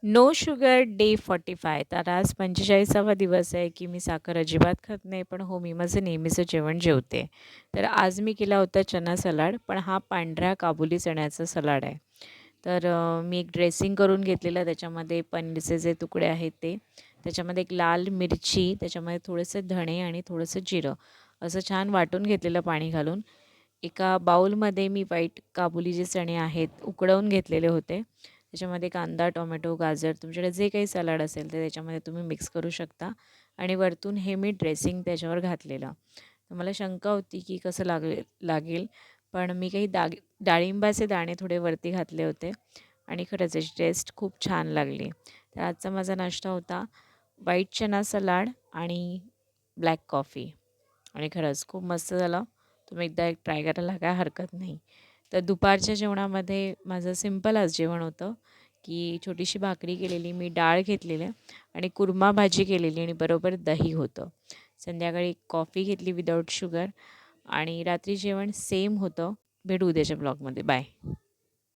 No sugar day 45. तर आज 45वा दिवस आहे, की मी साखर अजिबात खात नाही. पण हो, मी माझं नेहमीचं जेवण जेवते. तर आज मी केला होता चना सलाड, पण हा पांढऱ्या काबुली चण्याचा सलाड आहे. तर मी एक ड्रेसिंग करून घेतलेलं त्याच्यामध्ये पनीरचे जे तुकडे आहेत ते. त्याच्यामध्ये एक लाल मिरची, त्याच्यामध्ये थोडेसे धणे आणि थोडंसं जिरं असं छान वाटून घेतलेलं पाणी घालून. एका बाउलमध्ये मी व्हाईट काबुली जे चणे आहेत उकडवून घेतलेले होते. त्याच्यामध्ये कांदा, टोमॅटो, गाजर तुमच्याकडे जे काही सलाड असेल ते त्याच्यामध्ये तुम्ही मिक्स करू शकता आणि वरतून हे मी ड्रेसिंग त्याच्यावर घातलेलं. तर मला शंका होती की कसं लागेल पण मी काही डाळिंबाचे दाणे थोडे वरती घातले होते आणि खरंच याची टेस्ट खूप छान लागली. तर आजचा माझा नाश्ता होता व्हाईट चना सलाड आणि ब्लॅक कॉफी आणि खरंच खूप मस्त झालं. तुम्ही एकदा एक ट्राय करायला काय हरकत नाही. तर दुपारच्या जेवणामध्ये माझं सिंपल आज जेवण होतं, की छोटीशी भाकरी केलेली, मी डाळ घेतलेल्या आणि कुर्मा भाजी केलेली आणि बरोबर दही होतं. संध्याकाळी कॉफी घेतली विदाऊट शुगर आणि रात्री जेवण सेम होतं. भेटू उद्याच्या ब्लॉगमध्ये. बाय.